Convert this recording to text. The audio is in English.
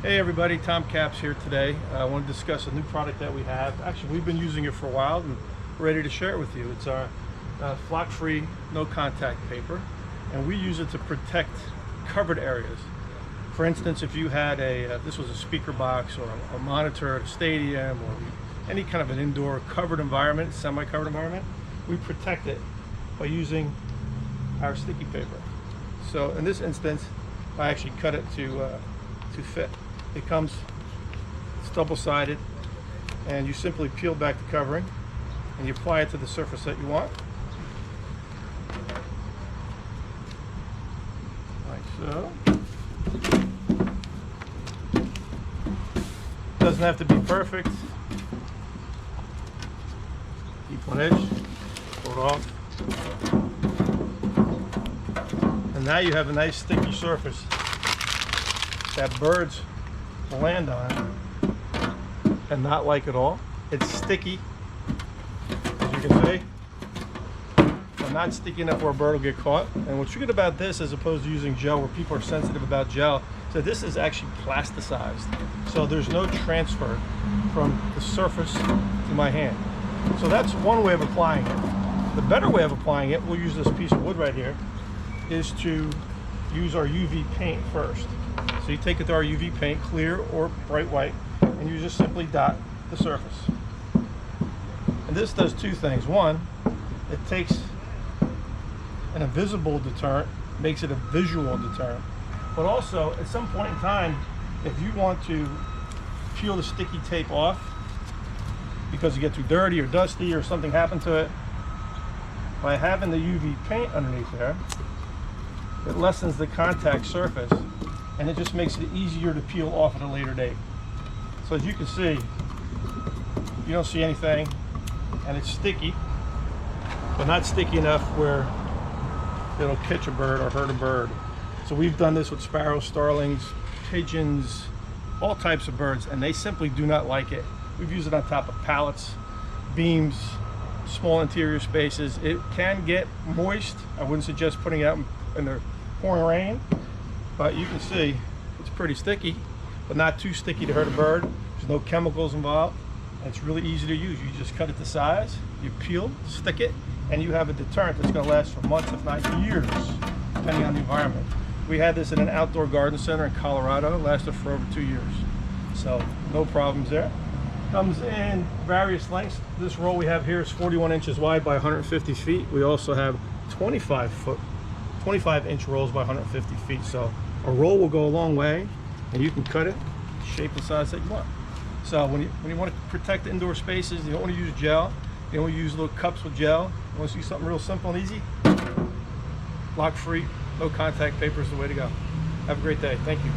Hey everybody, Tom Caps here today. I want to discuss a new product that we have. Actually, we've been using it for a while and we're ready to share it with you. It's our flock-free, no-contact paper, and we use it to protect covered areas. For instance, if you had this was a speaker box or a monitor at a stadium or any kind of an indoor covered environment, semi-covered environment, we protect it by using our sticky paper. So in this instance, I actually cut it to fit. It comes, it's double-sided, and you simply peel back the covering and you apply it to the surface that you want. Like so. Doesn't have to be perfect. Keep one edge, pull it off. And now you have a nice sticky surface that birds will land on and not like at all. It's sticky, as you can see, but not sticky enough where a bird will get caught. And what's good about this, as opposed to using gel where people are sensitive about gel, so this is actually plasticized. So there's no transfer from the surface to my hand. So that's one way of applying it. The better way of applying it, we'll use this piece of wood right here, is to use our UV paint first. So you take it to our UV paint, clear or bright white, and you just simply dot the surface. And this does two things. One, it takes an invisible deterrent, makes it a visual deterrent. But also, at some point in time, if you want to peel the sticky tape off because you get too dirty or dusty or something happened to it, by having the UV paint underneath there, it lessens the contact surface and it just makes it easier to peel off at a later date. So as you can see, you don't see anything, and it's sticky, but not sticky enough where it'll catch a bird or hurt a bird. So we've done this with sparrows, starlings, pigeons, all types of birds, and they simply do not like it. We've used it on top of pallets, beams, small interior spaces. It can get moist. I wouldn't suggest putting it out in the pouring rain, but you can see it's pretty sticky, but not too sticky to hurt a bird. There's no chemicals involved, and it's really easy to use. You just cut it to size, you peel, stick it, and you have a deterrent that's going to last for months, if not years, depending on the environment. We had this in an outdoor garden center in Colorado. It lasted for over 2 years, so no problems there. Comes in various lengths. This roll we have here is 41 inches wide by 150 feet. We also have 25-inch rolls by 150 feet. So a roll will go a long way, and you can cut it, shape and size that you want. So when you want to protect indoor spaces, you don't want to use gel. You don't want to use little cups with gel. You want to see something real simple and easy? Lock-free, no contact paper is the way to go. Have a great day. Thank you.